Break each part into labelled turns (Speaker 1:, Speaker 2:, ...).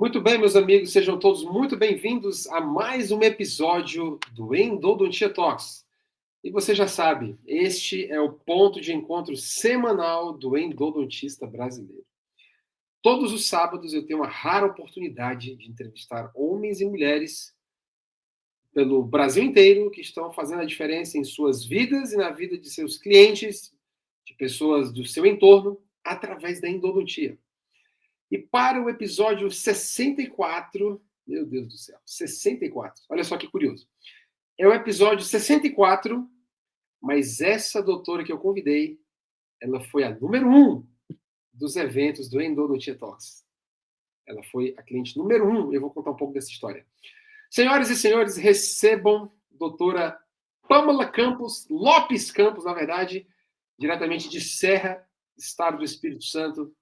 Speaker 1: Muito bem, meus amigos, sejam todos muito bem-vindos a mais um episódio do Endodontia Talks. E você já sabe, este é o ponto de encontro semanal do endodontista brasileiro. Todos os sábados eu tenho a rara oportunidade de entrevistar homens e mulheres pelo Brasil inteiro que estão fazendo a diferença em suas vidas e na vida de seus clientes, de pessoas do seu entorno, através da endodontia. E para o episódio 64, meu Deus do céu, 64, olha só que curioso. É o episódio 64, mas essa doutora que eu convidei, ela foi a número 1 dos eventos do Endodontia Talks. Ela foi a cliente número 1, eu vou contar um pouco dessa história. Senhoras e senhores, recebam doutora Pamela Campos, Lopes Campos, na verdade, diretamente de Serra, Estado do Espírito Santo.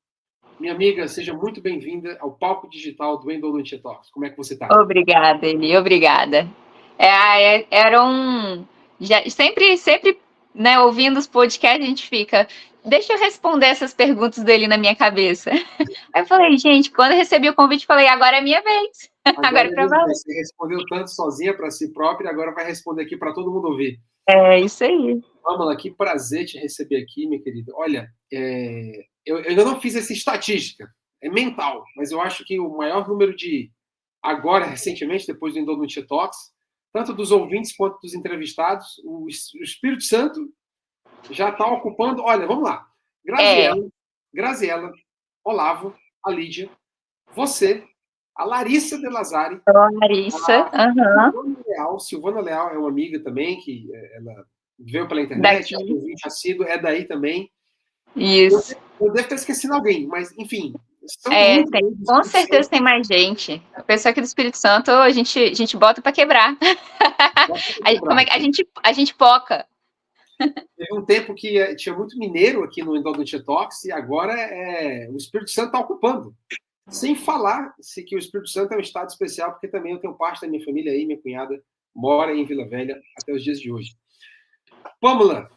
Speaker 1: Minha amiga, seja muito bem-vinda ao palco digital do Endodontia Talks. Como é que você está?
Speaker 2: Obrigada, Eli, obrigada. Era um... sempre, né, ouvindo os podcasts, a gente fica... Deixa eu responder essas perguntas dele na minha cabeça. Aí eu falei, gente, quando eu recebi o convite, falei, agora é minha vez. Agora é pra valer.
Speaker 1: Você respondeu tanto sozinha para si própria, agora vai responder aqui para todo mundo ouvir.
Speaker 2: É isso aí.
Speaker 1: Pamela, que prazer te receber aqui, minha querida. Olha, eu ainda não fiz essa estatística, é mental, mas eu acho que o maior número de, agora, recentemente, depois do Endodontia Talks, tanto dos ouvintes quanto dos entrevistados, o Espírito Santo já está ocupando. Olha, vamos lá. Graziela, Olavo, a Lídia, você, a Larissa De Lazari.
Speaker 2: Larissa,
Speaker 1: Silvana Leal é uma amiga também, que ela veio pela internet, o ouvinte assíduo é daí também.
Speaker 2: Isso.
Speaker 1: Eu devo ter esquecido alguém, mas, enfim.
Speaker 2: Com certeza tem mais gente. A pessoa aqui do Espírito Santo, a gente bota para quebrar. Como é que a gente poca?
Speaker 1: Teve um tempo que tinha muito mineiro aqui no Endodontia Talks e agora o Espírito Santo está ocupando. Sem falar que o Espírito Santo é um estado especial, porque também eu tenho parte da minha família aí, minha cunhada mora em Vila Velha até os dias de hoje. Pamela,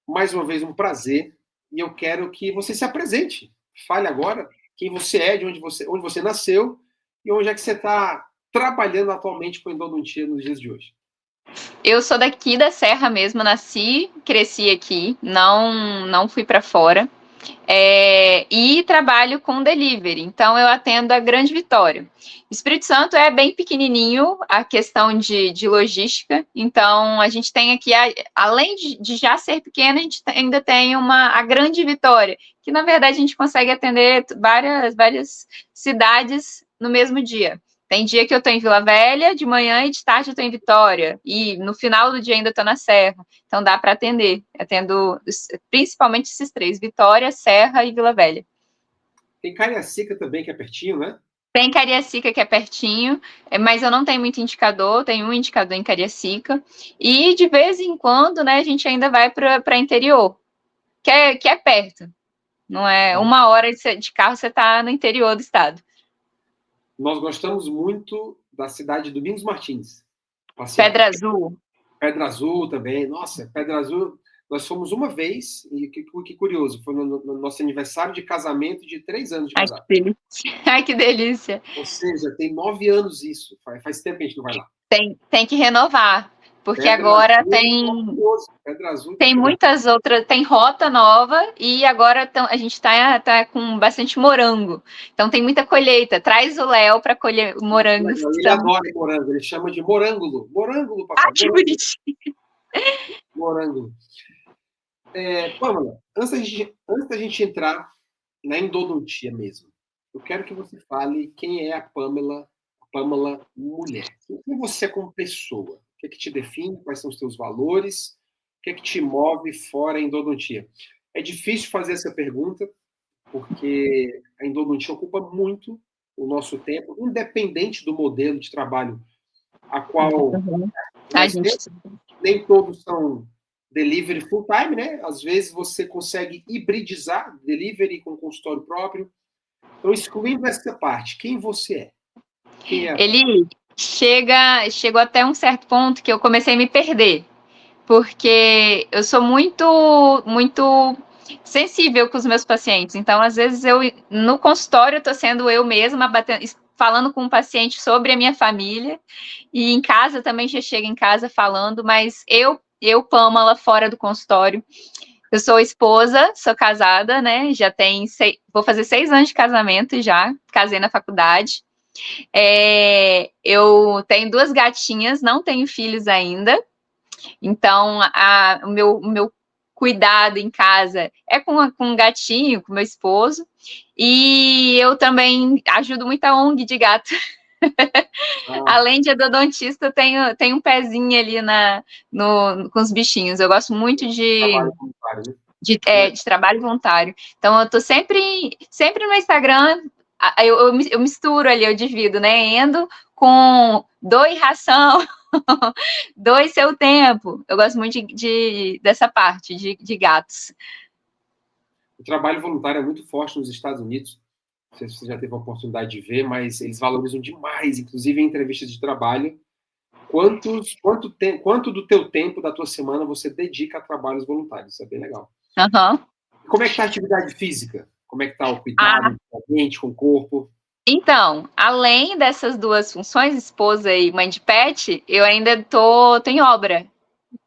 Speaker 1: mais uma vez um prazer, e eu quero que você se apresente. Fale agora quem você é, de onde você nasceu e onde é que você está trabalhando atualmente com endodontia nos dias de hoje.
Speaker 2: Eu sou daqui da Serra mesmo, nasci, cresci aqui, não fui para fora. E trabalho com delivery, então eu atendo a Grande Vitória. Espírito Santo é bem pequenininho a questão de logística, então a gente tem aqui, além de já ser pequena, a gente ainda tem a Grande Vitória, que na verdade a gente consegue atender várias cidades no mesmo dia. Tem dia que eu estou em Vila Velha, de manhã e de tarde eu estou em Vitória, e no final do dia ainda estou na Serra. Então dá para atender. Atendo principalmente esses três: Vitória, Serra e Vila Velha.
Speaker 1: Tem Cariacica também, que é pertinho, né?
Speaker 2: Tem Cariacica, que é pertinho, mas eu não tenho muito indicador, tenho um indicador em Cariacica. E de vez em quando, né, a gente ainda vai para interior, que é perto. Não é 1 hora de carro, você está no interior do estado.
Speaker 1: Nós gostamos muito da cidade de Domingos Martins.
Speaker 2: Pedra Azul.
Speaker 1: Pedra Azul também. Nossa, Pedra Azul, nós fomos uma vez, e que curioso, foi no nosso aniversário de casamento de 3 anos de casado.
Speaker 2: Ai, que delícia.
Speaker 1: Ou seja, tem 9 anos isso. Faz tempo que a gente não vai lá.
Speaker 2: Tem que renovar. Porque agora tem muitas outras, tem rota nova e agora a gente tá com bastante morango. Então tem muita colheita. Traz o Léo para colher morangos.
Speaker 1: Ele adora morango, ele chama de morângulo. Morângulo, papai.
Speaker 2: Que bonitinho.
Speaker 1: Morângulo. Pamela, antes da gente entrar na endodontia mesmo, eu quero que você fale quem é a Pamela mulher. Quem você é como pessoa? O que te define? Quais são os teus valores? O que te move fora a endodontia? É difícil fazer essa pergunta, porque a endodontia ocupa muito o nosso tempo, independente do modelo de trabalho a qual nem todos são delivery full time, né? Às vezes você consegue hibridizar delivery com consultório próprio. Então, excluindo essa parte, quem você é?
Speaker 2: Ele chegou até um certo ponto que eu comecei a me perder, porque eu sou muito sensível com os meus pacientes. Então, às vezes, no consultório, eu estou sendo eu mesma, falando com o paciente sobre a minha família, e em casa também já chego em casa falando, mas eu, Pamela, fora do consultório, eu sou esposa, sou casada, né? Já tem vou fazer 6 anos de casamento já, casei na faculdade. Eu tenho 2 gatinhas, não tenho filhos ainda, então o meu cuidado em casa é com um gatinho, com meu esposo, e eu também ajudo muito a ONG de gato.
Speaker 1: Ah,
Speaker 2: Além de endodontista, tenho um pezinho ali com os bichinhos. Eu gosto muito
Speaker 1: trabalho voluntário, né?
Speaker 2: de trabalho voluntário. Então, eu tô sempre no Instagram, eu misturo ali, eu divido, né? Endo com doe ração, doe seu tempo. Eu gosto muito dessa parte de gatos.
Speaker 1: O trabalho voluntário é muito forte nos Estados Unidos. Não sei se você já teve a oportunidade de ver, mas eles valorizam demais, inclusive em entrevistas de trabalho, quanto do teu tempo, da tua semana, você dedica a trabalhos voluntários. Isso é bem legal.
Speaker 2: Uhum.
Speaker 1: Como é que está a atividade física? Como é que está o
Speaker 2: Ah,
Speaker 1: cuidado com a mente, com o corpo?
Speaker 2: então, além dessas 2 funções, esposa e mãe de pet, eu ainda tô em obra,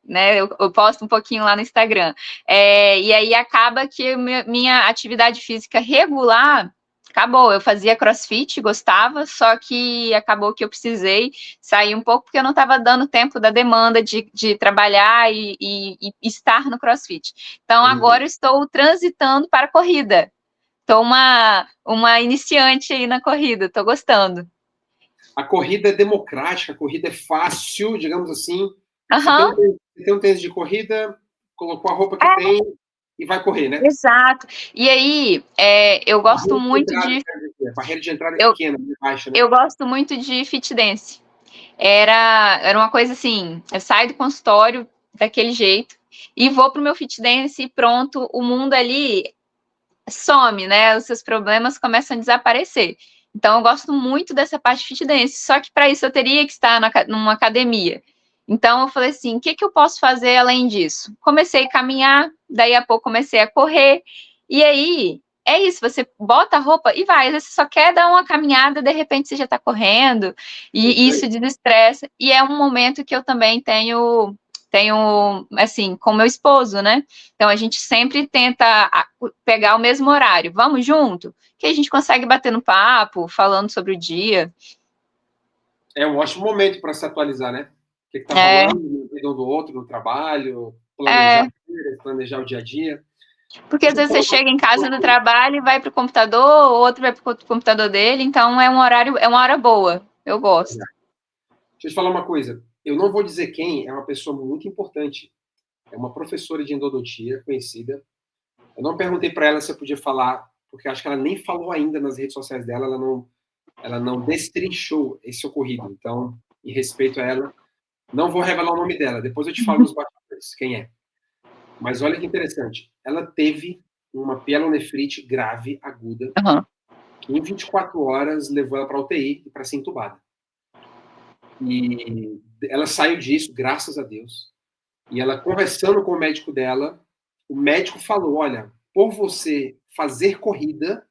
Speaker 2: né? Eu posto um pouquinho lá no Instagram. E aí acaba que minha atividade física regular acabou. Eu fazia CrossFit, gostava, só que acabou que eu precisei sair um pouco porque eu não estava dando tempo da demanda de trabalhar e estar no CrossFit. Então agora eu estou transitando para a corrida. Estou uma iniciante aí na corrida, estou gostando.
Speaker 1: A corrida é democrática, a corrida é fácil, digamos assim. Você tem
Speaker 2: Aham,
Speaker 1: um tênis de corrida, colocou a roupa que tem e vai correr, né?
Speaker 2: exato. E aí, eu gosto muito
Speaker 1: A barreira de entrada é
Speaker 2: eu,
Speaker 1: pequena, é baixa, né?
Speaker 2: eu gosto muito de fit dance. Era uma coisa assim, eu saio do consultório daquele jeito e vou pro meu fit dance e pronto, o mundo ali some, né? Os seus problemas começam a desaparecer. Então eu gosto muito dessa parte de fit dance, só que para isso eu teria que estar numa academia. Então eu falei assim, o que eu posso fazer além disso? Comecei a caminhar, daí a pouco comecei a correr, e aí é isso, você bota a roupa e vai, às vezes você só quer dar uma caminhada, de repente você já está correndo, e isso desestressa, e é um momento que eu também tenho assim, com meu esposo, né? Então a gente sempre tenta pegar o mesmo horário. Vamos junto? Que a gente consegue bater no papo, falando sobre o dia.
Speaker 1: É um ótimo momento para se atualizar, né? O que está
Speaker 2: É,
Speaker 1: rolando no vida um do outro, no trabalho,
Speaker 2: é,
Speaker 1: planejar o dia a dia.
Speaker 2: porque às
Speaker 1: Deixa eu
Speaker 2: vezes você
Speaker 1: falar
Speaker 2: chega em
Speaker 1: uma
Speaker 2: casa do
Speaker 1: coisa.
Speaker 2: trabalho e vai para o computador, o outro vai para o computador dele, então é uma hora boa. Eu gosto.
Speaker 1: Deixa eu te falar uma coisa. Eu não vou dizer quem, é uma pessoa muito importante. É uma professora de endodontia conhecida. Eu não perguntei para ela se eu podia falar, porque acho que ela nem falou ainda nas redes sociais dela, ela não destrinchou esse ocorrido. Então, em respeito a ela, não vou revelar o nome dela. Depois eu te falo nos bastidores quem é. Mas olha que interessante. Ela teve uma pielonefrite grave, aguda,
Speaker 2: Uhum.
Speaker 1: que em 24 horas levou ela para a UTI e para ser entubada. E ela saiu disso, graças a Deus. E ela conversando com o médico dela, o médico falou: olha, por você fazer corrida,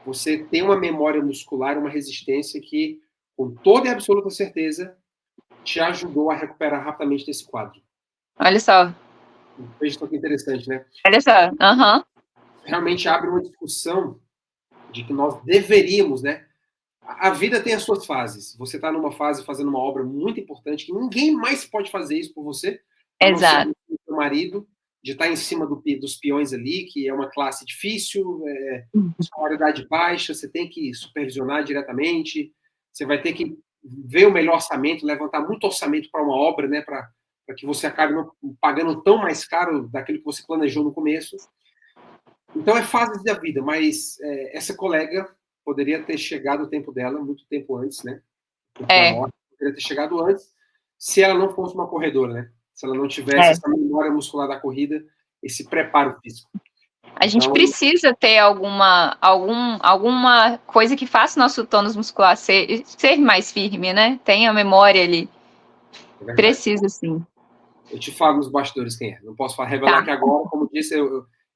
Speaker 1: você tem uma memória muscular, uma resistência que, com toda e absoluta certeza, te ajudou a recuperar rapidamente desse quadro.
Speaker 2: Olha só,
Speaker 1: Veja só que interessante, né?
Speaker 2: olha só. Uhum.
Speaker 1: Realmente abre uma discussão de que nós deveríamos, né? A vida tem as suas fases. Você está numa fase fazendo uma obra muito importante que ninguém mais pode fazer isso por você, a não ser
Speaker 2: Exato.
Speaker 1: o seu marido, de estar em cima dos peões ali, que é uma classe difícil, escolaridade baixa, você tem que supervisionar diretamente, você vai ter que ver o melhor orçamento, levantar muito orçamento para uma obra, né, para que você acabe não pagando tão mais caro daquilo que você planejou no começo. Então é fases da vida, mas essa colega poderia ter chegado o tempo dela muito tempo antes, né? O tempo da
Speaker 2: É,
Speaker 1: morte poderia ter chegado antes, se ela não fosse uma corredora, né? Se ela não tivesse
Speaker 2: é.
Speaker 1: essa memória muscular da corrida, esse preparo físico.
Speaker 2: A gente
Speaker 1: Então,
Speaker 2: precisa ter alguma coisa que faça o nosso tônus muscular ser mais firme, né? Tem a memória ali.
Speaker 1: é verdade.
Speaker 2: Precisa, sim.
Speaker 1: Eu te falo nos bastidores quem é. Não posso revelar
Speaker 2: Tá.
Speaker 1: aqui agora, como disse,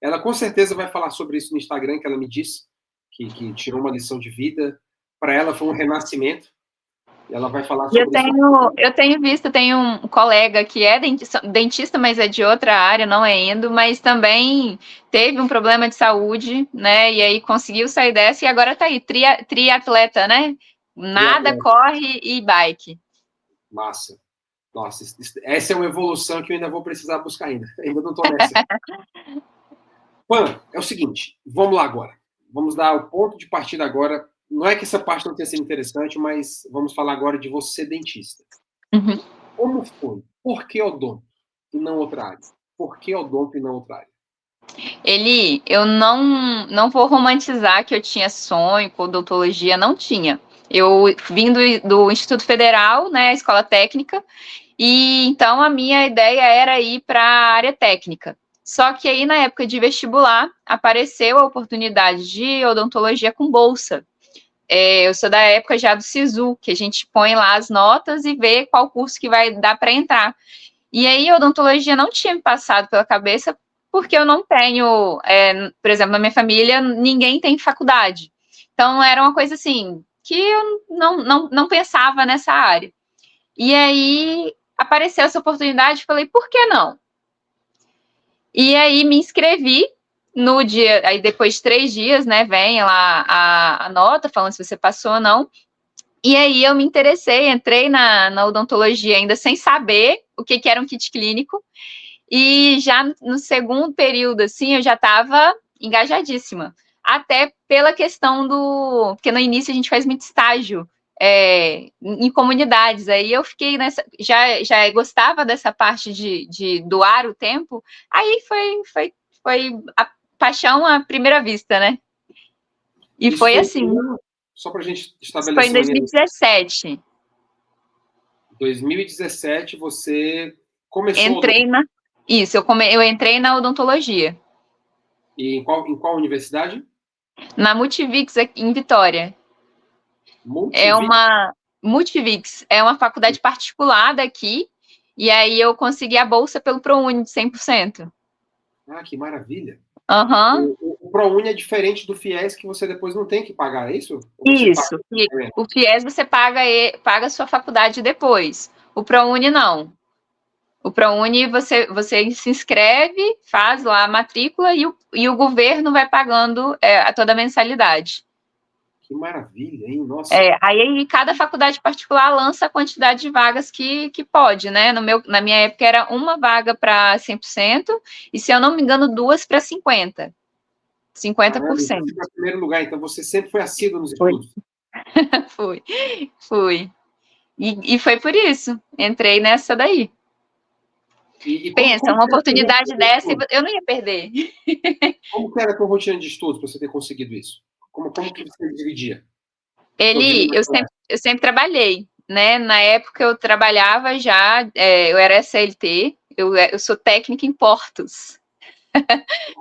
Speaker 1: ela com certeza vai falar sobre isso no Instagram, que ela me disse, que tirou uma lição de vida. para ela foi um renascimento. Ela vai falar
Speaker 2: Eu
Speaker 1: sobre isso.
Speaker 2: tenho visto, tenho um colega que é dentista, mas é de outra área, não é endo, mas também teve um problema de saúde, né? E aí conseguiu sair dessa e agora tá aí, triatleta, né? Nada, corre e bike.
Speaker 1: Massa. Nossa, essa é uma evolução que eu ainda vou precisar buscar ainda. Ainda não tô nessa. Pan, é o seguinte, vamos lá agora. Vamos dar o ponto de partida agora. Não é que essa parte não tenha sido interessante, mas vamos falar agora de você dentista.
Speaker 2: Uhum.
Speaker 1: Como foi? Por que odonto e não outra área? Por que odonto e não outra área?
Speaker 2: Eu não vou romantizar que eu tinha sonho com odontologia, não tinha. Eu vim do Instituto Federal, né, escola técnica, e então a minha ideia era ir para a área técnica. Só que aí, na época de vestibular, apareceu a oportunidade de odontologia com bolsa. Eu sou da época já do SISU, que a gente põe lá as notas e vê qual curso que vai dar para entrar. E aí, odontologia não tinha me passado pela cabeça, porque eu não tenho, por exemplo, na minha família, ninguém tem faculdade. Então, era uma coisa assim, que eu não pensava nessa área. E aí, apareceu essa oportunidade, falei, por que não? E aí, me inscrevi no dia, aí depois de 3 dias, né, vem lá a nota, falando se você passou ou não. E aí, eu me interessei, entrei na odontologia ainda sem saber o que era um kit clínico. E já no segundo período, assim, eu já estava engajadíssima. Até pela questão do... Porque no início a gente faz muito estágio em comunidades. Aí eu fiquei nessa... Já gostava dessa parte de doar o tempo. Aí foi a paixão à primeira vista, né? E
Speaker 1: Isso
Speaker 2: foi assim.
Speaker 1: Só para a gente
Speaker 2: Isso foi em
Speaker 1: estabelecer
Speaker 2: 2017.
Speaker 1: 2017 você começou...
Speaker 2: Entrei na... Isso, eu entrei na odontologia.
Speaker 1: E em qual universidade?
Speaker 2: Na Multivix, aqui em Vitória. Multivix, é uma faculdade particular daqui, e aí eu consegui a bolsa pelo ProUni de 100%.
Speaker 1: Ah, que maravilha.
Speaker 2: Uhum.
Speaker 1: O ProUni é diferente do FIES, que você depois não tem que pagar, é isso?
Speaker 2: Isso. O FIES você paga a sua faculdade depois. O ProUni não. O ProUni você se inscreve, faz lá a matrícula e o governo vai pagando toda a mensalidade.
Speaker 1: Que maravilha, hein? Nossa.
Speaker 2: Aí cada faculdade particular lança a quantidade de vagas que pode, né? Na minha época era uma vaga para 100%, e se eu não me engano, 2 para 50%. 50%.
Speaker 1: Você ficou em primeiro lugar, então você sempre foi assíduo nos estudos.
Speaker 2: Fui. E foi por isso, entrei nessa daí. Pensa, uma oportunidade dessa eu não ia perder.
Speaker 1: Como que era a tua rotina de estudos para você ter conseguido isso? Como que você dividia?
Speaker 2: Eu sempre trabalhei, né? Na época eu trabalhava já, eu era CLT, eu sou técnica em portos.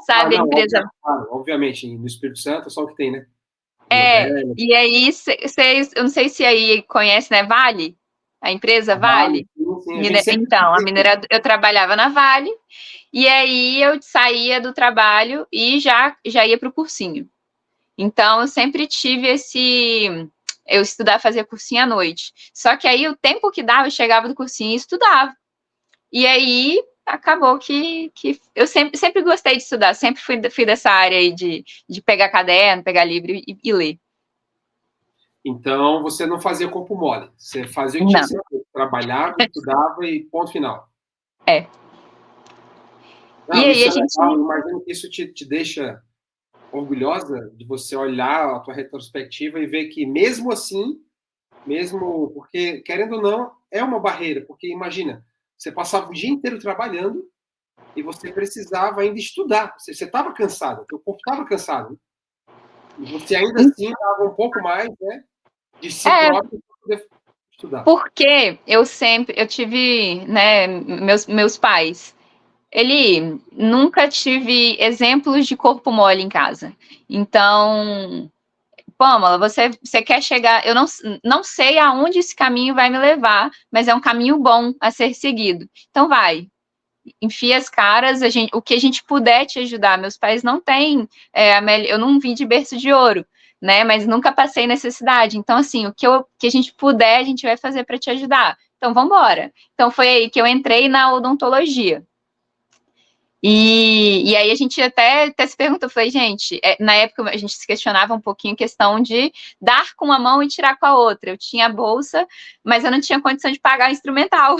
Speaker 2: Sabe, a empresa...
Speaker 1: Obviamente, no Espírito Santo é só o que tem, né?
Speaker 2: E aí, eu não sei se aí conhece, né, Vale? A empresa Vale?
Speaker 1: Sim,
Speaker 2: então, eu trabalhava na Vale, e aí eu saía do trabalho e já ia para o cursinho. Então, eu sempre tive eu estudava, fazia cursinho à noite. Só que aí, o tempo que dava, eu chegava do cursinho e estudava. E aí, acabou que eu sempre gostei de estudar, sempre fui dessa área aí de pegar caderno, pegar livro e ler.
Speaker 1: Então, você não fazia corpo mole. Você fazia o que tinha que ser feito. Trabalhava, estudava e ponto final. Não, e aí, legal. Eu imagino que isso te deixa orgulhosa de você olhar a tua retrospectiva e ver que mesmo assim, porque, querendo ou não, é uma barreira. Porque, imagina, você passava o dia inteiro trabalhando e você precisava ainda estudar. Você estava cansado, o corpo estava cansado. E você ainda assim dava um pouco mais, né, de si próprio para poder estudar.
Speaker 2: Porque eu tive, né, meus pais. Nunca tive exemplos de corpo mole em casa. Então, Pâmela, você quer chegar... Eu não sei aonde esse caminho vai me levar, mas é um caminho bom a ser seguido. Então, vai. Enfia as caras, o que a gente puder te ajudar. Meus pais não têm... eu não vim de berço de ouro. né? Mas nunca passei necessidade. Então, assim, que a gente puder, a gente vai fazer para te ajudar. Então, vamos embora. Então, foi aí que eu entrei na odontologia. E aí a gente até se perguntou, falei, gente, na época a gente se questionava um pouquinho a questão de dar com uma mão e tirar com a outra. Eu tinha a bolsa, mas eu não tinha condição de pagar o instrumental.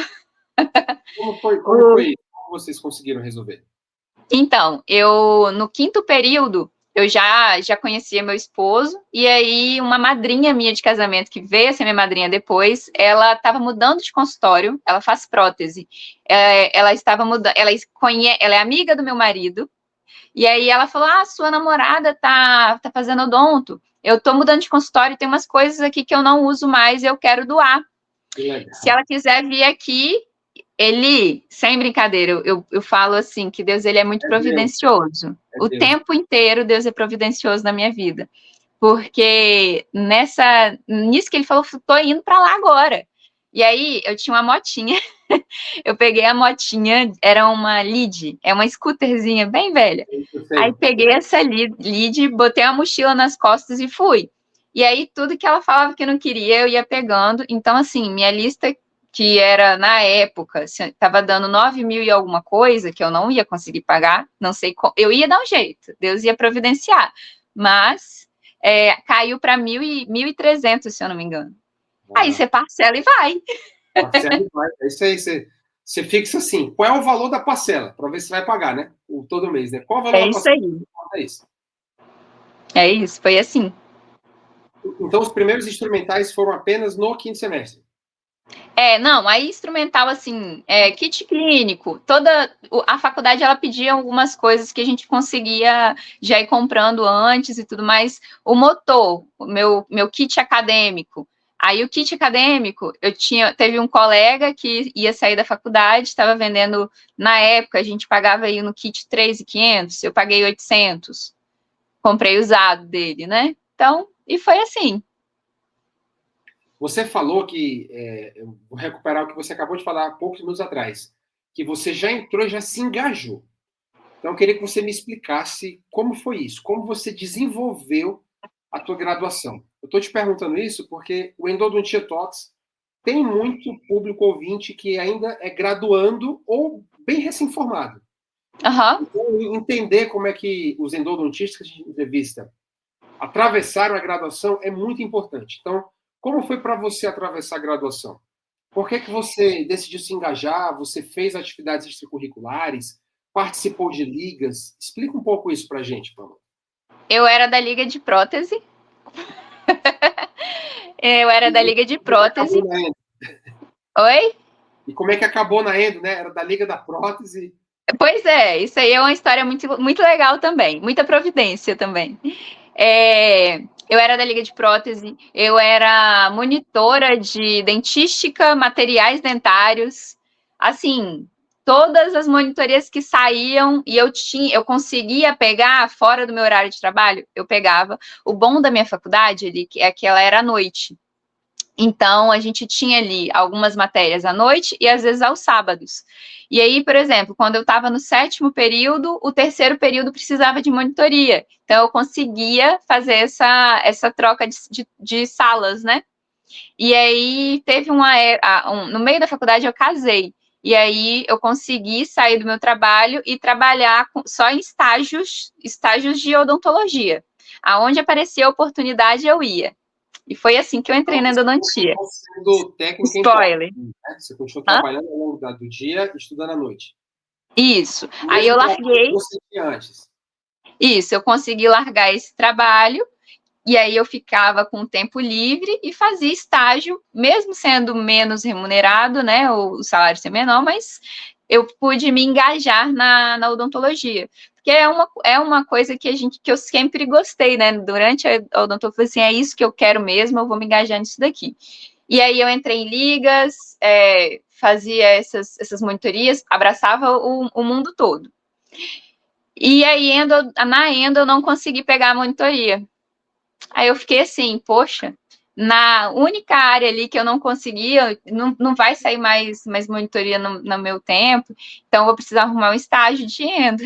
Speaker 1: Como foi isso? Como vocês conseguiram resolver?
Speaker 2: Então, no quinto período, eu já conhecia meu esposo, e aí uma madrinha minha de casamento, que veio a ser minha madrinha depois, ela estava mudando de consultório, ela faz prótese, ela estava mudando, ela é amiga do meu marido, e aí ela falou, sua namorada tá fazendo odonto, eu tô mudando de consultório, tem umas coisas aqui que eu não uso mais, eu quero doar. Se ela quiser vir aqui, sem brincadeira, eu falo assim, que Deus ele é muito providencioso. O tempo inteiro Deus é providencioso na minha vida. Porque nisso que ele falou, tô indo para lá agora. E aí, eu tinha uma motinha, eu peguei a motinha, era uma Lead, é uma scooterzinha bem velha. Aí peguei essa Lead, botei a mochila nas costas e fui. E aí, tudo que ela falava que não queria, eu ia pegando. Então, assim, minha lista que era, na época, estava dando 9 mil e alguma coisa, que eu não ia conseguir pagar, não sei como, eu ia dar um jeito, Deus ia providenciar, mas caiu para 1.300, se eu não me engano. Aí você parcela e vai.
Speaker 1: Parcela e vai, é isso aí, você fixa assim, qual é o valor da parcela, para ver se vai pagar, né, todo mês, né, qual é o valor da parcela?
Speaker 2: É isso. É isso, foi assim.
Speaker 1: Então, os primeiros instrumentais foram apenas no quinto semestre?
Speaker 2: Não, aí instrumental, assim, kit clínico, a faculdade, ela pedia algumas coisas que a gente conseguia já ir comprando antes e tudo mais, o motor, o meu kit acadêmico. Aí o kit acadêmico, teve um colega que ia sair da faculdade, estava vendendo, na época, a gente pagava aí no kit 3.500, eu paguei 800, comprei usado dele, né? Então, e foi assim.
Speaker 1: Você falou que, eu vou recuperar o que você acabou de falar há poucos minutos atrás, que você já entrou e já se engajou. Então, eu queria que você me explicasse como foi isso, como você desenvolveu a tua graduação. Eu estou te perguntando isso porque o Endodontia Talks tem muito público ouvinte que ainda é graduando ou bem recém-formado.
Speaker 2: Uhum.
Speaker 1: Então, entender como é que os endodontistas que a gente entrevista atravessaram a graduação é muito importante. Então, como foi para você atravessar a graduação? Por que você decidiu se engajar? Você fez atividades extracurriculares? Participou de ligas? Explica um pouco isso para a gente, Pamela.
Speaker 2: Eu era da Liga de Prótese. Eu era da Liga de Prótese. Oi?
Speaker 1: E como é que acabou na Endo, né? Era da Liga da Prótese.
Speaker 2: Pois é, isso aí é uma história muito, muito legal também. Muita providência também. Eu era da Liga de Prótese, eu era monitora de dentística, materiais dentários, assim, todas as monitorias que saíam e eu conseguia pegar fora do meu horário de trabalho, eu pegava. O bom da minha faculdade é que ela era à noite. Então, a gente tinha ali algumas matérias à noite e às vezes aos sábados. E aí, por exemplo, quando eu estava no 7º período, o 3º período precisava de monitoria. Então, eu conseguia fazer essa troca de salas, né? E aí, teve no meio da faculdade, eu casei. E aí, eu consegui sair do meu trabalho e trabalhar só em estágios de odontologia. Aonde aparecia a oportunidade, eu ia. E foi assim que eu entrei na endodontia.
Speaker 1: Spoiler. Você continuou trabalhando ao longo do dia e estudando à noite.
Speaker 2: Isso. Aí eu larguei. Isso, eu consegui largar esse trabalho e aí eu ficava com tempo livre e fazia estágio, mesmo sendo menos remunerado, né? O salário ser menor, mas eu pude me engajar na odontologia. Porque é uma coisa que eu sempre gostei, né? Durante a odontologia, eu falei assim, é isso que eu quero mesmo, eu vou me engajar nisso daqui. E aí eu entrei em ligas, fazia essas monitorias, abraçava o mundo todo. E aí, na Endo, eu não consegui pegar a monitoria. Aí eu fiquei assim, poxa, na única área ali que eu não conseguia, não vai sair mais monitoria no meu tempo, então eu vou precisar arrumar um estágio de endo.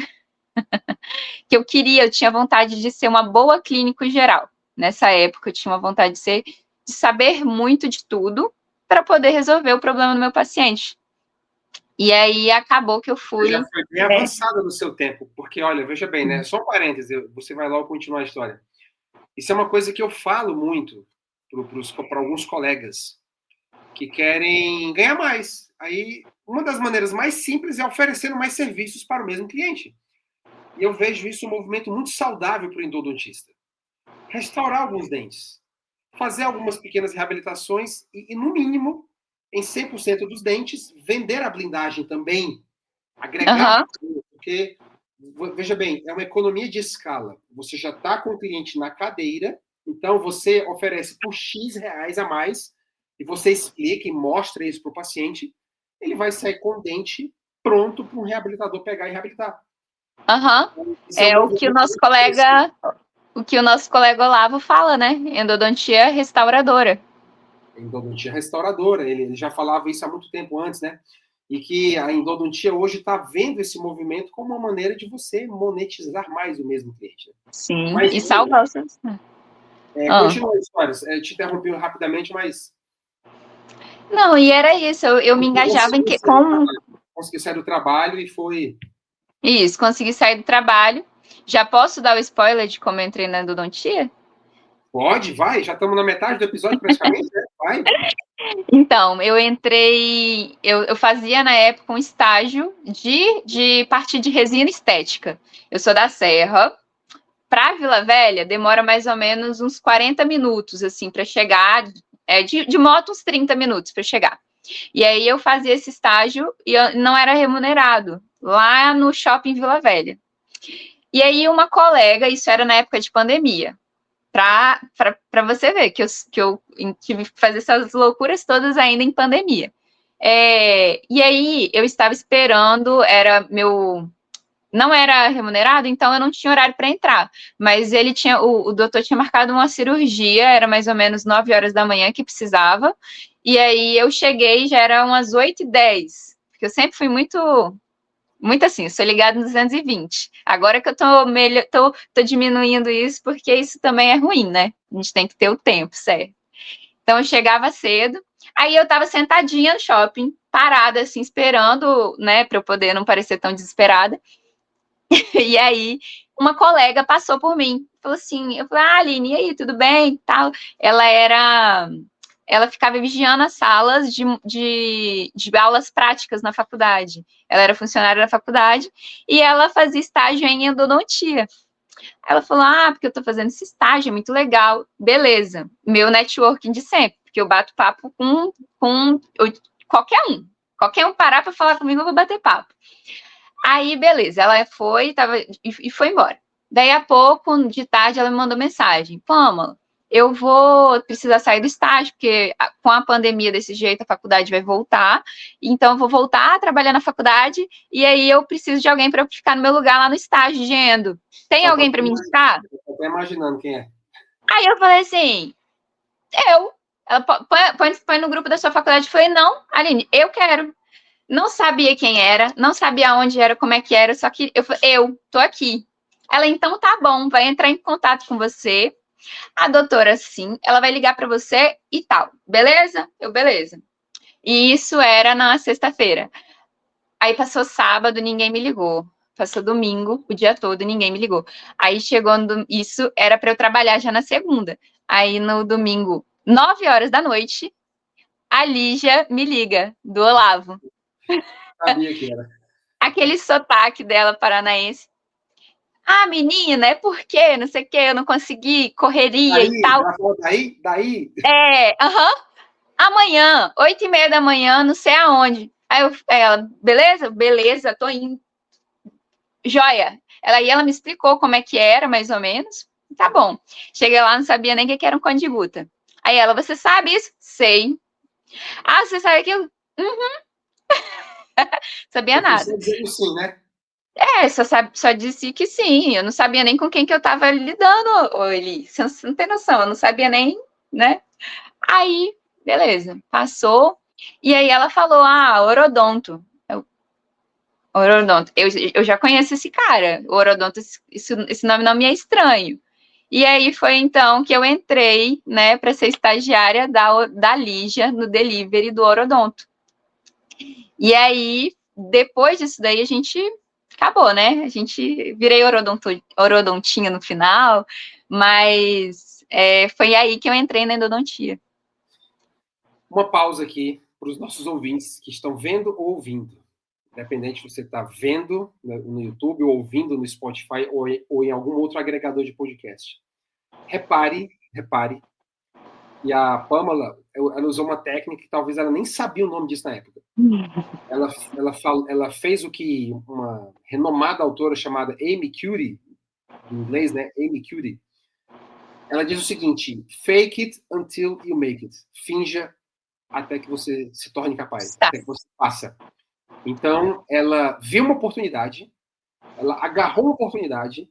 Speaker 2: Que eu tinha vontade de ser uma boa clínico geral. Nessa época, eu tinha uma vontade de saber muito de tudo para poder resolver o problema do meu paciente. E aí acabou que eu fui.
Speaker 1: Já foi bem avançada no seu tempo, porque, olha, veja bem, né? Só um parêntese, você vai logo continuar a história. Isso é uma coisa que eu falo muito para alguns colegas que querem ganhar mais. Aí, uma das maneiras mais simples é oferecendo mais serviços para o mesmo cliente. E eu vejo isso um movimento muito saudável para o endodontista. Restaurar alguns dentes, fazer algumas pequenas reabilitações e no mínimo, em 100% dos dentes, vender a blindagem também, agregar, porque, veja bem, é uma economia de escala. Você já está com o cliente na cadeira, então você oferece por X reais a mais, e você explica e mostra isso para o paciente, ele vai sair com o dente pronto para um reabilitador pegar e reabilitar.
Speaker 2: É o que o nosso colega Olavo fala, né? Endodontia restauradora.
Speaker 1: Endodontia restauradora, ele já falava isso há muito tempo antes, né? E que a endodontia hoje está vendo esse movimento como uma maneira de você monetizar mais o mesmo cliente.
Speaker 2: Sim, mas, e salvar os seus.
Speaker 1: Continua a história. Te interrompi rapidamente, mas.
Speaker 2: Não, e era isso. Eu me engajava em que.
Speaker 1: Consegui sair do trabalho e foi.
Speaker 2: Isso, consegui sair do trabalho. Já posso dar o spoiler de como eu entrei na endodontia?
Speaker 1: Pode, vai. Já estamos na metade do episódio praticamente, né? Vai.
Speaker 2: Então, eu entrei, eu fazia na época um estágio de parte de resina estética. Eu sou da Serra. Para Vila Velha, demora mais ou menos uns 40 minutos, assim, para chegar. De moto, uns 30 minutos para chegar. E aí eu fazia esse estágio e eu não era remunerado, lá no shopping Vila Velha. E aí uma colega, isso era na época de pandemia, para você ver que eu tive que fazer essas loucuras todas ainda em pandemia. E aí eu estava esperando, não era remunerado, então eu não tinha horário para entrar. Mas o doutor tinha marcado uma cirurgia, era mais ou menos 9 horas da manhã que precisava. E aí eu cheguei, já era umas 8h10, porque eu sempre fui muito assim, sou ligada no 220. Agora que eu tô diminuindo isso, porque isso também é ruim, né? A gente tem que ter o tempo, certo? Então eu chegava cedo, aí eu tava sentadinha no shopping, parada, assim, esperando, né, para eu poder não parecer tão desesperada. E aí uma colega passou por mim, falou assim, eu falei, Aline, e aí, tudo bem? Tal. Ela ficava vigiando as salas de aulas práticas na faculdade. Ela era funcionária da faculdade e ela fazia estágio em endodontia. Ela falou, porque eu tô fazendo esse estágio, é muito legal. Beleza, meu networking de sempre, porque eu bato papo com qualquer um. Qualquer um parar para falar comigo, eu vou bater papo. Aí, beleza, ela foi e foi embora. Daí a pouco, de tarde, ela me mandou mensagem. Pâmela, eu vou precisar sair do estágio, porque com a pandemia desse jeito a faculdade vai voltar. Então, eu vou voltar a trabalhar na faculdade e aí eu preciso de alguém para ficar no meu lugar lá no estágio de endo. Tem alguém para me indicar?
Speaker 1: Eu tô imaginando quem é.
Speaker 2: Aí eu falei assim, eu. Ela põe no grupo da sua faculdade. Eu falei, não, Aline, eu quero. Não sabia quem era, não sabia onde era, como é que era, só que eu tô aqui. Ela, então tá bom, vai entrar em contato com você. A doutora, sim, ela vai ligar para você e tal. Beleza? Beleza. E isso era na sexta-feira. Aí passou sábado, ninguém me ligou. Passou domingo, o dia todo, ninguém me ligou. Aí chegou, isso era para eu trabalhar já na segunda. Aí no domingo, 9 horas da noite, a Lígia me liga, do Olavo.
Speaker 1: Sabia que era.
Speaker 2: Aquele sotaque dela paranaense. Menina, é porque, não sei o que, eu não consegui, correria e tal.
Speaker 1: Daí?
Speaker 2: Amanhã, 8h30 da manhã, não sei aonde. Aí ela, beleza? Beleza, tô indo. Joia. Ela me explicou como é que era, mais ou menos. Tá bom. Cheguei lá, não sabia nem o que era um condibuta. Aí ela, você sabe isso? Sei. Você sabe aquilo? Sabia nada.
Speaker 1: Você dizendo sim, né?
Speaker 2: Só disse que sim. Eu não sabia nem com quem que eu tava lidando, Eli. Você não tem noção, eu não sabia nem, né? Aí, beleza, passou. E aí ela falou, orodonto. Orodonto. Eu já conheço esse cara. O orodonto, esse nome não me é estranho. E aí foi então que eu entrei, né, para ser estagiária da Lígia no delivery do Orodonto. E aí, depois disso daí, a gente acabou, né? A gente virei orodontinha no final, mas foi aí que eu entrei na endodontia.
Speaker 1: Uma pausa aqui para os nossos ouvintes que estão vendo ou ouvindo. Independente se você está vendo no YouTube, ou ouvindo no Spotify, ou em algum outro agregador de podcast. Repare, que a Pamela, ela usou uma técnica que talvez ela nem sabia o nome disso na época. Ela fez o que uma renomada autora chamada Amy Cuddy, em inglês, né? Amy Cuddy. Ela diz o seguinte: fake it until you make it. Finja até que você se torne capaz, até que você faça. Então, ela viu uma oportunidade, ela agarrou uma oportunidade,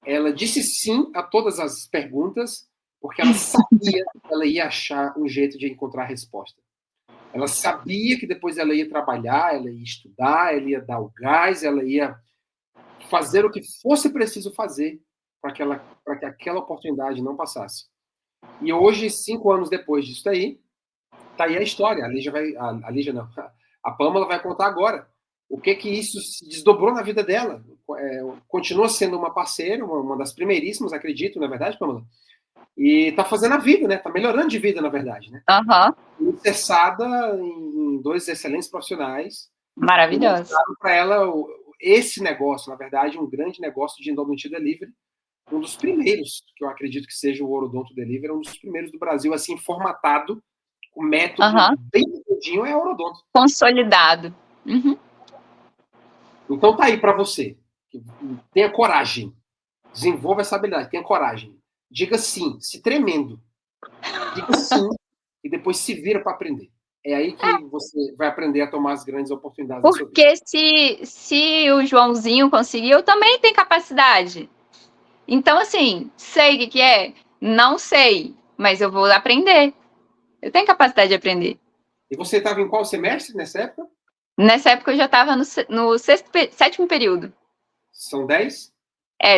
Speaker 1: ela disse sim a todas as perguntas, porque ela sabia que ela ia achar um jeito de encontrar a resposta. Ela sabia que depois ela ia trabalhar, ela ia estudar, ela ia dar o gás, ela ia fazer o que fosse preciso fazer para que aquela oportunidade não passasse. E hoje, 5 anos depois disso daí, tá aí a história. A Lígia não, a Pamela vai contar agora o que isso se desdobrou na vida dela. Continua sendo uma parceira, uma das primeiríssimas, acredito, na verdade, Pamela. E tá fazendo a vida, né? Tá melhorando de vida, na verdade, né? Interessada em 2 excelentes profissionais.
Speaker 2: Maravilhoso.
Speaker 1: Para ela esse negócio, na verdade, um grande negócio de endodontia delivery, um dos primeiros, que eu acredito que seja o Orodonto Delivery, um dos primeiros do Brasil, assim, formatado, o método bem rapidinho é Orodonto.
Speaker 2: Consolidado. Uhum.
Speaker 1: Então tá aí para você. Tenha coragem. Desenvolva essa habilidade, tenha coragem. Diga sim, se tremendo. Diga sim e depois se vira para aprender. É aí que você vai aprender a tomar as grandes oportunidades da sua vida.
Speaker 2: Porque se o Joãozinho conseguiu, eu também tenho capacidade. Então, assim, sei o que é? Não sei, mas eu vou aprender. Eu tenho capacidade de aprender.
Speaker 1: E você estava em qual semestre nessa época?
Speaker 2: Nessa época eu já estava no 7º período.
Speaker 1: São 10?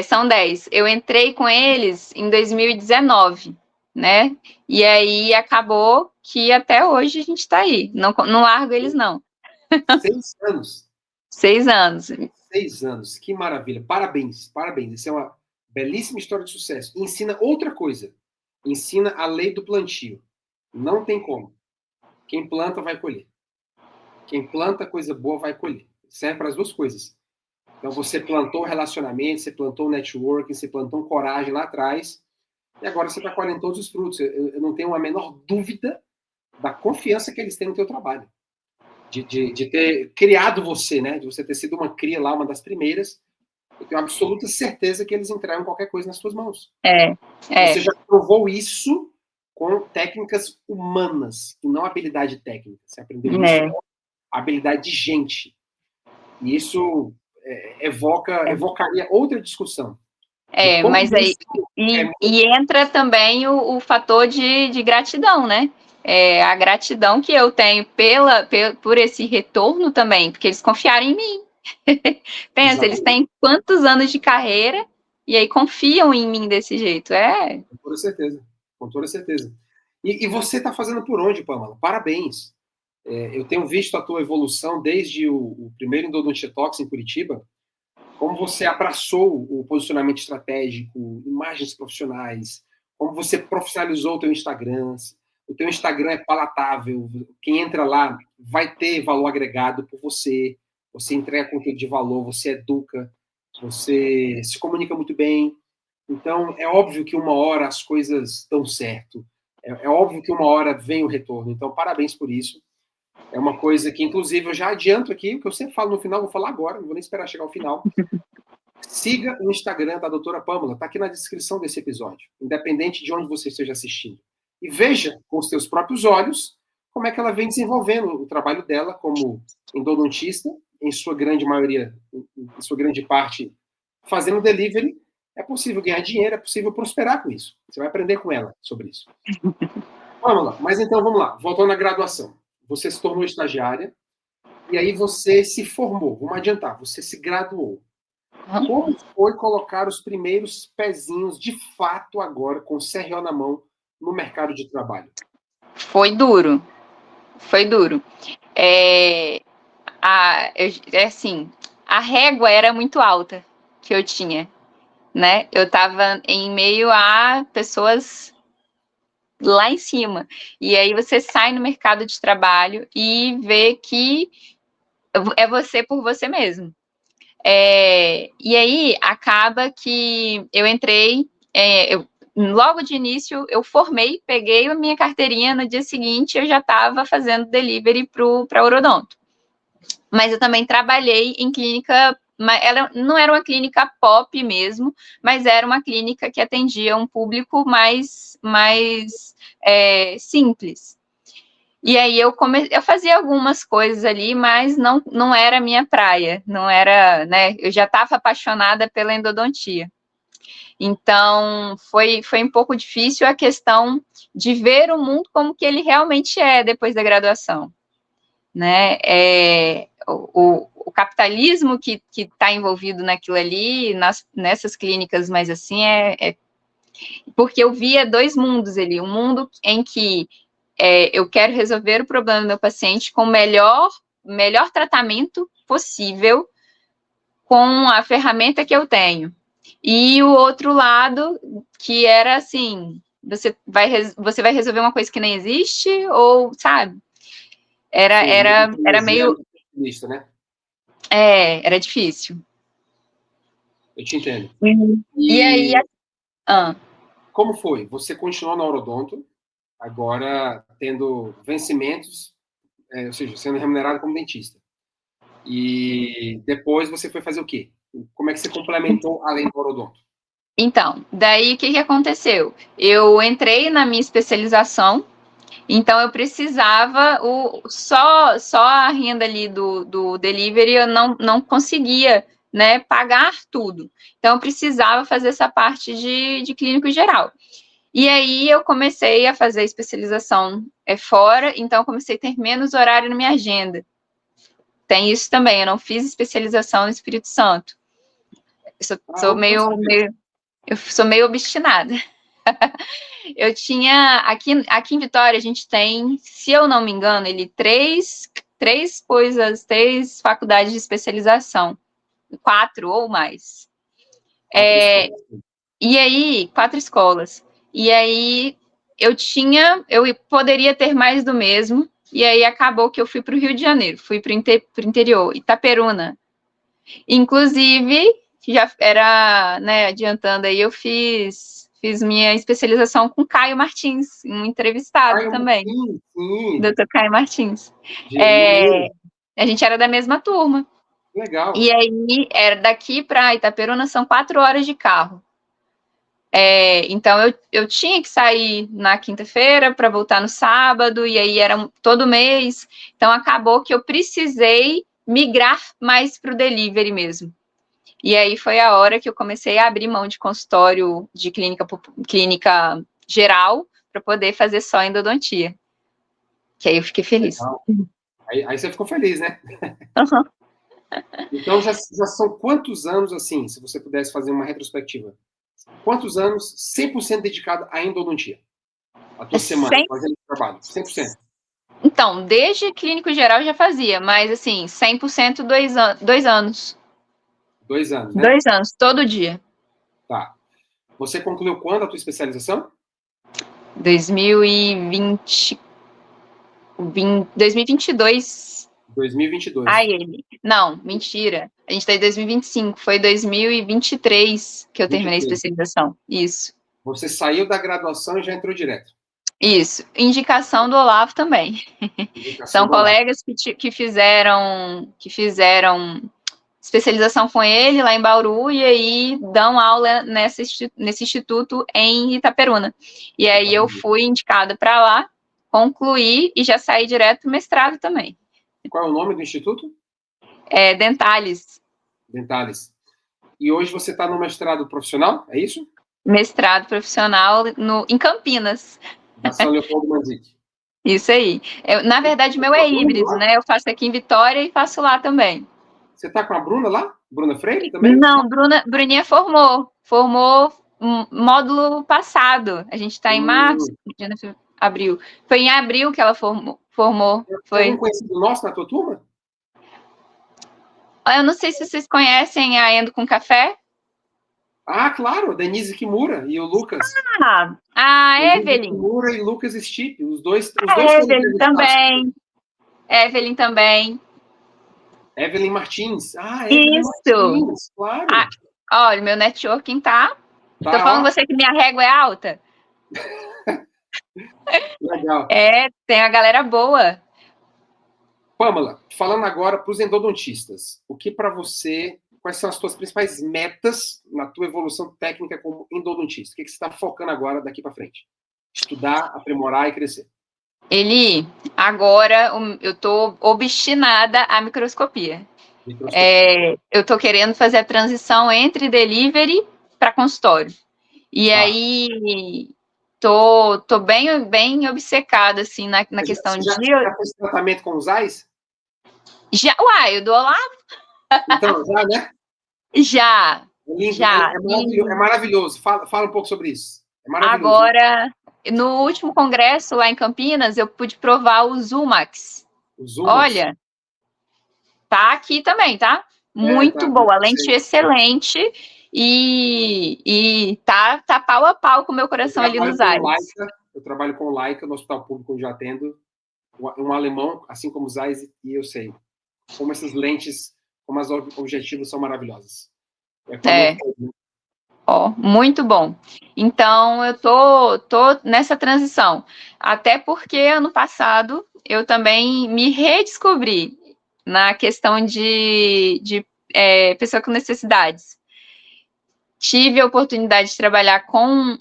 Speaker 2: São 10. Eu entrei com eles em 2019, né? E aí acabou que até hoje a gente está aí. Não largo eles, não.
Speaker 1: 6 anos.
Speaker 2: 6 anos.
Speaker 1: 6 anos. Que maravilha. Parabéns, parabéns. Isso é uma belíssima história de sucesso. E ensina outra coisa. Ensina a lei do plantio. Não tem como. Quem planta vai colher. Quem planta coisa boa vai colher. Serve para as duas coisas. Então você plantou relacionamento, você plantou networking, você plantou coragem lá atrás, e agora você está colhendo todos os frutos. Eu não tenho a menor dúvida da confiança que eles têm no teu trabalho. De ter criado você, né? De você ter sido uma cria lá, uma das primeiras. Eu tenho absoluta certeza que eles entregam qualquer coisa nas suas mãos. Você já provou isso com técnicas humanas, e não habilidade técnica. Você aprendeu isso com habilidade de gente. E isso evocaria outra discussão.
Speaker 2: Mas aí e entra também o fator de gratidão, né? A gratidão que eu tenho por esse retorno também, porque eles confiaram em mim. Pensa, exatamente. Eles têm quantos anos de carreira e aí confiam em mim desse jeito.
Speaker 1: Com toda certeza, com toda certeza. E você está fazendo por onde, Pamela? Parabéns. Eu tenho visto a tua evolução desde o primeiro Endodontia Talks em Curitiba, como você abraçou o posicionamento estratégico, imagens profissionais, como você profissionalizou o teu Instagram. O teu Instagram é palatável, quem entra lá vai ter valor agregado por você, você entrega conteúdo de valor, você educa, você se comunica muito bem. Então, é óbvio que uma hora as coisas dão certo. É óbvio que uma hora vem o retorno. Então, parabéns por isso. É uma coisa que, inclusive, eu já adianto aqui, o que eu sempre falo no final, vou falar agora, não vou nem esperar chegar ao final. Siga o Instagram da doutora Pamela, está aqui na descrição desse episódio, independente de onde você esteja assistindo. E veja com os seus próprios olhos como é que ela vem desenvolvendo o trabalho dela como endodontista, em sua grande maioria, em sua grande parte, fazendo delivery. É possível ganhar dinheiro, é possível prosperar com isso. Você vai aprender com ela sobre isso. Vamos lá, mas então vamos lá, voltando à graduação. Você se tornou estagiária, e aí você se formou, vamos adiantar, você se graduou. Como foi colocar os primeiros pezinhos, de fato, agora, com o CRO na mão, no mercado de trabalho?
Speaker 2: Foi duro. Foi duro. Assim, a régua era muito alta que eu tinha, né? Eu estava em meio a pessoas lá em cima. E aí você sai no mercado de trabalho e vê que é você por você mesmo. E aí acaba que eu entrei, logo de início eu formei, peguei a minha carteirinha, no dia seguinte eu já estava fazendo delivery para Orodonto. Mas eu também trabalhei em clínica, ela não era uma clínica pop mesmo, mas era uma clínica que atendia um público mais simples. E aí eu fazia algumas coisas ali, mas não era minha praia, não era, né? Eu já estava apaixonada pela endodontia. Então foi um pouco difícil a questão de ver o mundo como que ele realmente é depois da graduação, né? O capitalismo que está envolvido naquilo ali, nessas clínicas, mas assim, porque eu via dois mundos ali, um mundo em que eu quero resolver o problema do meu paciente com o melhor tratamento possível com a ferramenta que eu tenho. E o outro lado, que era assim, você vai resolver uma coisa que nem existe, ou, sabe? Era meio...
Speaker 1: né?
Speaker 2: Era difícil.
Speaker 1: Eu te entendo.
Speaker 2: E aí...
Speaker 1: Como foi? Você continuou na Orodonto, agora tendo vencimentos, ou seja, sendo remunerado como dentista. E depois você foi fazer o quê? Como é que você complementou além do Orodonto?
Speaker 2: Então, daí o que aconteceu? Eu entrei na minha especialização, então eu precisava, só a renda ali do delivery eu não conseguia, né, pagar tudo. Então eu precisava fazer essa parte de clínico geral. E aí eu comecei a fazer a especialização fora, então eu comecei a ter menos horário na minha agenda. Tem isso também, eu não fiz especialização no Espírito Santo. Eu sou meio obstinada. Eu tinha, aqui em Vitória, a gente tem, se eu não me engano, três faculdades de especialização, 4 ou mais. E aí, 4 escolas. E aí, eu poderia ter mais do mesmo, e aí acabou que eu fui para o Rio de Janeiro, fui para o interior, Itaperuna. Inclusive, já era, né, adiantando aí, eu fiz minha especialização com Caio Martins, um entrevistado
Speaker 1: Caio
Speaker 2: também.
Speaker 1: Martins, sim.
Speaker 2: Dr. Caio Martins. A gente era da mesma turma.
Speaker 1: Legal.
Speaker 2: E aí, daqui para Itaperuna são 4 horas de carro. Então, eu tinha que sair na quinta-feira para voltar no sábado, e aí era todo mês. Então, acabou que eu precisei migrar mais para o delivery mesmo. E aí foi a hora que eu comecei a abrir mão de consultório de clínica geral para poder fazer só endodontia. Que aí eu fiquei feliz.
Speaker 1: Aí você ficou feliz, né?
Speaker 2: Uhum.
Speaker 1: Então já são quantos anos, assim, se você pudesse fazer uma retrospectiva? Quantos anos 100% dedicado à endodontia? A tua semana, fazendo trabalho, 100%.
Speaker 2: Então, desde clínico geral já fazia, mas assim, 100% 2 anos.
Speaker 1: 2 anos, né?
Speaker 2: 2 anos, todo dia.
Speaker 1: Tá. Você concluiu quando a tua especialização?
Speaker 2: 2020... 2022.
Speaker 1: 2022.
Speaker 2: Não, mentira. A gente está em 2025. Foi 2023 que eu terminei a especialização. Isso.
Speaker 1: Você saiu da graduação e já entrou direto.
Speaker 2: Isso. Indicação do Olavo também. São colegas que fizeram especialização com ele lá em Bauru e aí dão aula nesse instituto em Itaperuna. E aí eu fui indicada para lá, concluí e já saí direto do mestrado também.
Speaker 1: Qual é o nome do instituto?
Speaker 2: Dentales.
Speaker 1: Dentales. E hoje você está no mestrado profissional, é isso?
Speaker 2: Mestrado profissional em Campinas.
Speaker 1: Na São Leopoldo Mandic.
Speaker 2: Isso aí. Na verdade, meu é híbrido, né? Eu faço aqui em Vitória e faço lá também.
Speaker 1: Você está com a Bruna lá? Bruna Freire também?
Speaker 2: Não, Bruninha formou módulo passado. A gente está em março, abril. Foi em abril que ela formou.
Speaker 1: Tem algum conhecido nosso na tua turma?
Speaker 2: Eu não sei se vocês conhecem a Endo com Café.
Speaker 1: Ah, claro, Denise Kimura e o Lucas.
Speaker 2: A Evelyn.
Speaker 1: Kimura e Lucas Stipe, os dois
Speaker 2: Evelyn também. Evelyn também.
Speaker 1: Evelyn Martins. Evelyn Martins, claro.
Speaker 2: Olha, meu networking tá. Tô falando com você que minha régua é alta.
Speaker 1: Legal.
Speaker 2: Tem a galera boa.
Speaker 1: Pamela, falando agora para os endodontistas, quais são as tuas principais metas na tua evolução técnica como endodontista? O que você está focando agora daqui para frente? Estudar, aprimorar e crescer.
Speaker 2: Agora eu estou obstinada à microscopia. Eu estou querendo fazer a transição entre delivery para consultório. E aí tô bem obcecada assim na questão de.
Speaker 1: Já fez tratamento com os AIS?
Speaker 2: Eu dou lá.
Speaker 1: Então, já, né?
Speaker 2: Já.
Speaker 1: É lindo, já. É maravilhoso. Fala um pouco sobre isso. É maravilhoso.
Speaker 2: Agora, no último congresso lá em Campinas, eu pude provar o Zumax. Olha, tá aqui também, tá? Muito boa, lente excelente e tá pau a pau com o meu coração ali nos AIS.
Speaker 1: Eu trabalho com o Leica no hospital público onde eu atendo, um alemão, assim como os AIS, e eu sei como essas lentes, como as objetivos são maravilhosas.
Speaker 2: Muito bom. Então, eu tô nessa transição. Até porque ano passado eu também me redescobri na questão de pessoa com necessidades. Tive a oportunidade de trabalhar com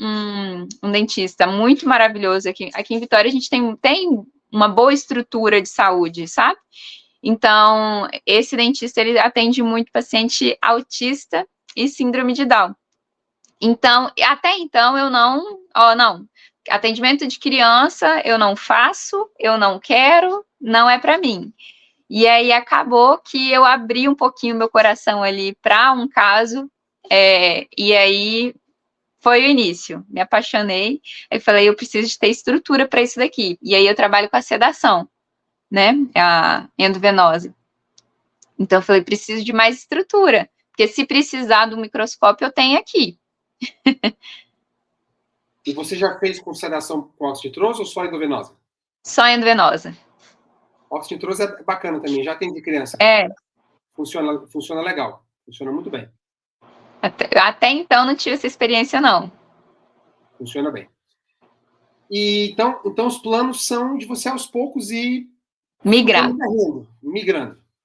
Speaker 2: um dentista muito maravilhoso aqui. Aqui em Vitória a gente tem uma boa estrutura de saúde, sabe? Então, esse dentista, ele atende muito paciente autista e síndrome de Down. Então, até então, eu não, atendimento de criança eu não faço, eu não quero, não é para mim. E aí acabou que eu abri um pouquinho meu coração ali para um caso, e aí foi o início. Me apaixonei, aí falei, eu preciso de ter estrutura para isso daqui. E aí eu trabalho com a sedação, né, a endovenosa. Então eu falei, preciso de mais estrutura, porque se precisar do microscópio, eu tenho aqui.
Speaker 1: E você já fez com sedação com óxido nitroso ou só endovenosa?
Speaker 2: Só endovenosa.
Speaker 1: Óxido nitroso é bacana também, já tem de criança. Funciona legal, funciona muito bem.
Speaker 2: Até então não tive essa experiência, não.
Speaker 1: Funciona bem. E então os planos são de você aos poucos ir migrando.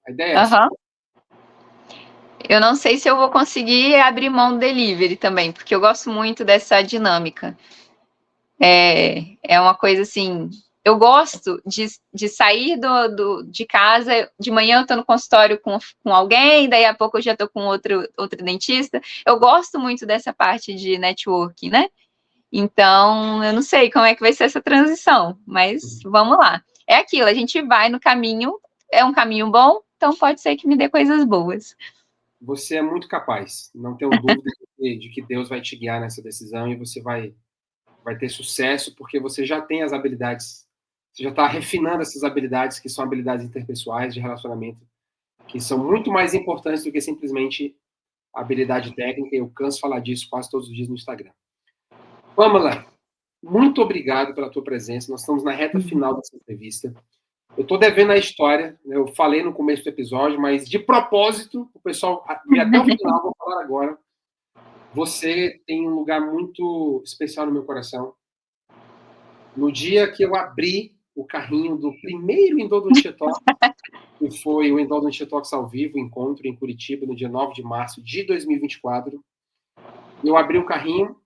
Speaker 1: A ideia é essa.
Speaker 2: Eu não sei se eu vou conseguir abrir mão do delivery também, porque eu gosto muito dessa dinâmica. É uma coisa assim, eu gosto de sair de casa, de manhã eu estou no consultório com alguém, daí a pouco eu já estou com outro dentista. Eu gosto muito dessa parte de networking, né? Então, eu não sei como é que vai ser essa transição, mas vamos lá. É aquilo, a gente vai no caminho, é um caminho bom, então pode ser que me dê coisas boas.
Speaker 1: Você é muito capaz, não tenho dúvida de que Deus vai te guiar nessa decisão e você vai ter sucesso, porque você já tem as habilidades, você já está refinando essas habilidades, que são habilidades interpessoais de relacionamento, que são muito mais importantes do que simplesmente a habilidade técnica, e eu canso de falar disso quase todos os dias no Instagram. Pamela, muito obrigado pela tua presença, nós estamos na reta final dessa entrevista. Eu estou devendo a história, né? Eu falei no começo do episódio, mas de propósito, o pessoal vir até o final, vou falar agora. Você tem um lugar muito especial no meu coração. No dia que eu abri o carrinho do primeiro Endodontia Talks, que foi o Endodontia Talks ao vivo, encontro em Curitiba, no dia 9 de março de 2024, eu abri o carrinho,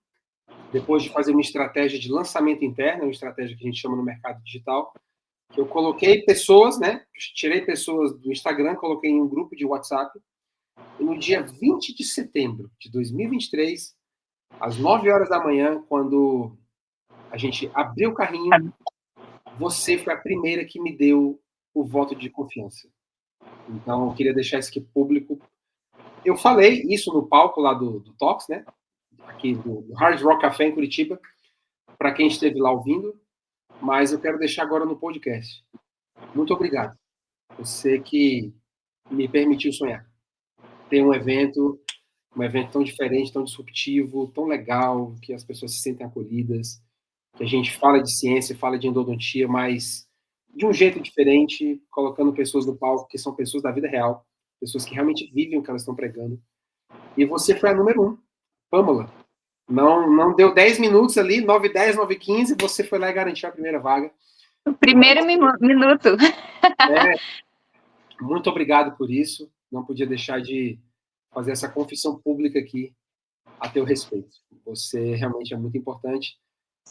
Speaker 1: depois de fazer uma estratégia de lançamento interno, uma estratégia que a gente chama no mercado digital, que eu coloquei pessoas, né? Tirei pessoas do Instagram, coloquei em um grupo de WhatsApp, e no dia 20 de setembro de 2023, às 9 horas da manhã, quando a gente abriu o carrinho, você foi a primeira que me deu o voto de confiança. Então, eu queria deixar isso aqui público. Eu falei isso no palco lá do Talks, né? Aqui do Hard Rock Café em Curitiba, para quem esteve lá ouvindo, mas eu quero deixar agora no podcast. Muito obrigado. Você que me permitiu sonhar. Ter um evento tão diferente, tão disruptivo, tão legal, que as pessoas se sentem acolhidas, que a gente fala de ciência, fala de endodontia, mas de um jeito diferente, colocando pessoas no palco que são pessoas da vida real, pessoas que realmente vivem o que elas estão pregando. E você foi a número 1, Pamela. Não deu 10 minutos ali, 9h10, 9h15, você foi lá e garantiu a primeira vaga.
Speaker 2: O primeiro minuto.
Speaker 1: Muito obrigado por isso. Não podia deixar de fazer essa confissão pública aqui a teu respeito. Você realmente é muito importante.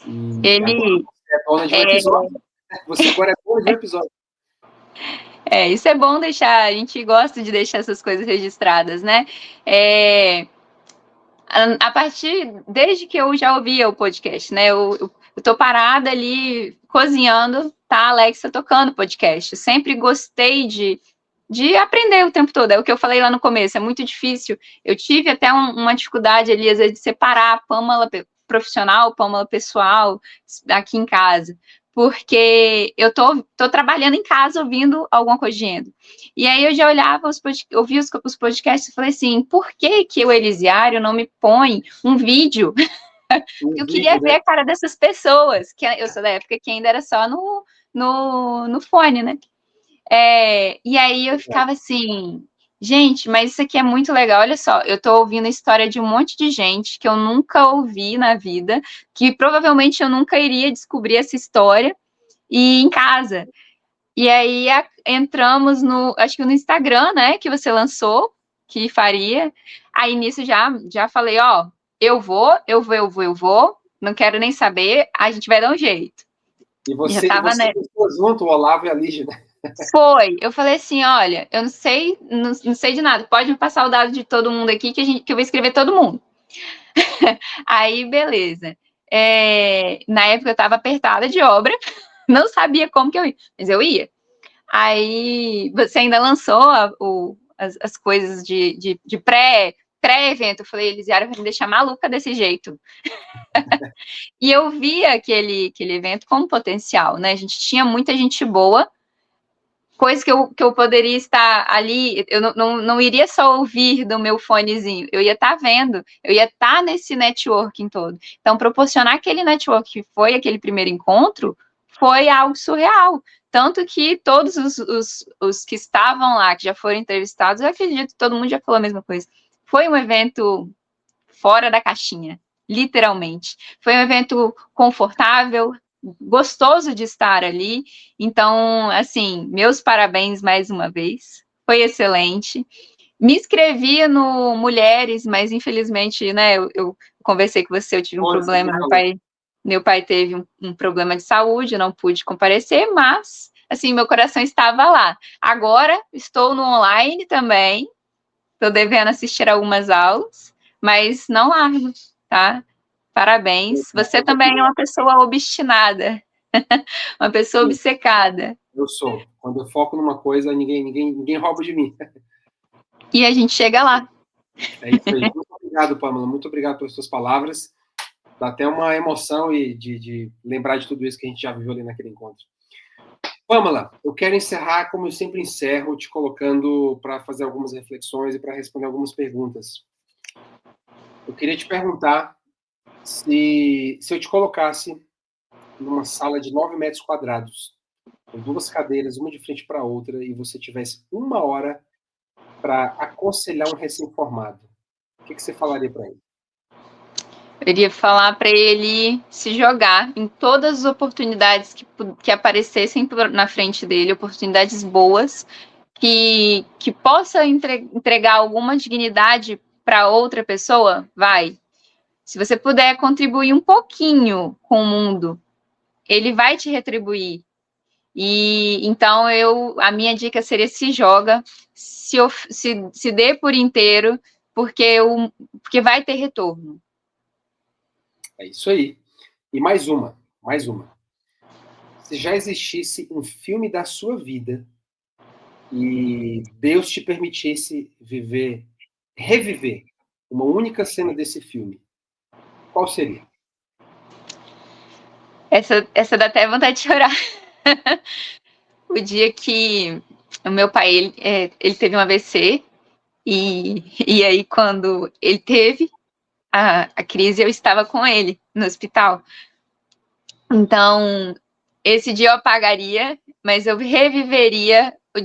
Speaker 1: E
Speaker 2: Ele
Speaker 1: você é dona de um episódio. Você agora é dona de um episódio.
Speaker 2: Isso é bom deixar, a gente gosta de deixar essas coisas registradas, né? Desde que eu já ouvia o podcast, né? Eu tô parada ali cozinhando, tá a Alexa tocando podcast. Eu sempre gostei de aprender o tempo todo. É o que eu falei lá no começo, é muito difícil. Eu tive até uma dificuldade ali, às vezes, de separar a Pamela profissional, Pamela pessoal, aqui em casa. Porque eu tô trabalhando em casa ouvindo alguma coisa de endo. E aí eu já olhava, ouvia os podcasts e falei assim, por que o Elisiário não me põe um vídeo? Porque eu queria ver a cara dessas pessoas, que eu sou da época que ainda era só no fone, né? E aí eu ficava assim, gente, mas isso aqui é muito legal. Olha só, eu tô ouvindo a história de um monte de gente que eu nunca ouvi na vida, que provavelmente eu nunca iria descobrir essa história, e em casa. E aí entramos acho que no Instagram, né, que você lançou, que faria. Aí nisso já falei, ó, eu vou, não quero nem saber, a gente vai dar um jeito.
Speaker 1: E você pensou junto, o Olavo e a Lígia, né?
Speaker 2: Foi. Eu falei assim, olha, eu não sei de nada. Pode me passar o dado de todo mundo aqui que eu vou escrever todo mundo. Aí, beleza. Na época eu estava apertada de obra, não sabia como que eu ia, mas eu ia. Aí você ainda lançou as coisas de pré-evento. Eu falei, Elisiário vai me deixar maluca desse jeito. E eu via aquele evento como potencial, né? A gente tinha muita gente boa, coisa que eu poderia estar ali, eu não iria só ouvir do meu fonezinho, eu ia estar vendo, eu ia estar nesse networking todo. Então, proporcionar aquele network que foi aquele primeiro encontro, foi algo surreal. Tanto que todos os que estavam lá, que já foram entrevistados, eu acredito que todo mundo já falou a mesma coisa. Foi um evento fora da caixinha, literalmente. Foi um evento confortável, gostoso de estar ali. Então, assim, meus parabéns mais uma vez. Foi excelente. Me inscrevi no Mulheres, mas infelizmente, né, eu conversei com você, eu tive um problema, meu pai teve um problema de saúde, não pude comparecer, mas, assim, meu coração estava lá. Agora, estou no online também, estou devendo assistir algumas aulas, mas não largo, tá? Parabéns. Você também é uma pessoa obstinada, uma pessoa obcecada.
Speaker 1: Eu sou. Quando eu foco numa coisa, ninguém rouba de mim.
Speaker 2: E a gente chega lá.
Speaker 1: É isso aí. Muito obrigado, Pamela. Muito obrigado pelas suas palavras. Dá até uma emoção de lembrar de tudo isso que a gente já viveu ali naquele encontro. Pamela, eu quero encerrar como eu sempre encerro, te colocando para fazer algumas reflexões e para responder algumas perguntas. Eu queria te perguntar se eu te colocasse numa sala de 9 metros quadrados, com 2 cadeiras, uma de frente para a outra, e você tivesse 1 hora para aconselhar um recém-formado, o que você falaria para ele?
Speaker 2: Eu iria falar para ele se jogar em todas as oportunidades que aparecessem na frente dele, oportunidades boas, que possa entregar alguma dignidade para outra pessoa, vai. Se você puder contribuir um pouquinho com o mundo, ele vai te retribuir. E então a minha dica seria se joga, se dê por inteiro, porque vai ter retorno.
Speaker 1: É isso aí. E mais uma. Se já existisse um filme da sua vida e Deus te permitisse viver reviver uma única cena desse filme, qual seria?
Speaker 2: Essa dá até vontade de chorar. O dia que o meu pai, ele teve um AVC, e aí quando ele teve a crise, eu estava com ele no hospital. Então, esse dia eu apagaria, mas eu reviveria no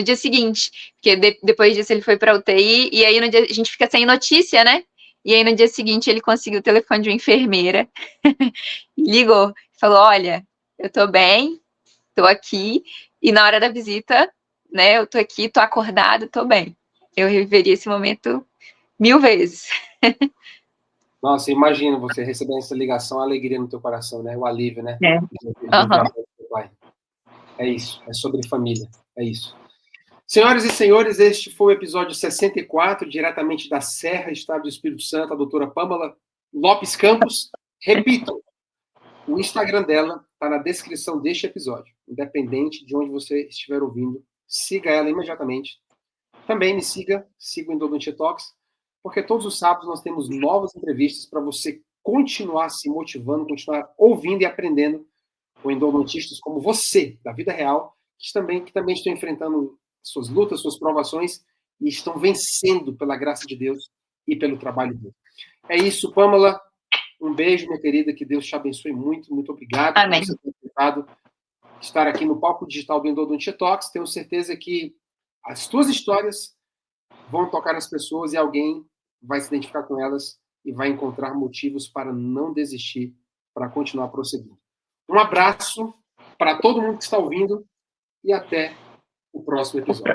Speaker 2: dia seguinte, porque depois disso ele foi para UTI, e aí no dia, a gente fica sem notícia, né? E aí no dia seguinte ele conseguiu o telefone de uma enfermeira, ligou, falou: olha, eu tô bem, tô aqui, e na hora da visita, né, eu tô aqui, tô acordado, tô bem. Eu reviveria esse momento 1000 vezes.
Speaker 1: Nossa, imagina você recebendo essa ligação, a alegria no teu coração, né? O alívio, né?
Speaker 2: É.
Speaker 1: Do trabalho do teu pai. É isso, é sobre família, é isso. Senhoras e senhores, este foi o episódio 64, diretamente da Serra, Estado do Espírito Santo, a doutora Pâmela Lopes Campos. Repito, o Instagram dela está na descrição deste episódio. Independente de onde você estiver ouvindo, siga ela imediatamente. Também me siga o Endodontia Talks, porque todos os sábados nós temos novas entrevistas para você continuar se motivando, continuar ouvindo e aprendendo com endodontistas como você, da vida real, que também estão enfrentando suas lutas, suas provações e estão vencendo pela graça de Deus e pelo trabalho dele. É isso, Pâmela. Um beijo, minha querida, que Deus te abençoe muito. Muito obrigado
Speaker 2: Amém.
Speaker 1: por você ter tentado estar aqui no palco digital do Endodontia Talks. Tenho certeza que as tuas histórias vão tocar nas pessoas e alguém vai se identificar com elas e vai encontrar motivos para não desistir, para continuar prosseguindo. Um abraço para todo mundo que está ouvindo e até o próximo episódio.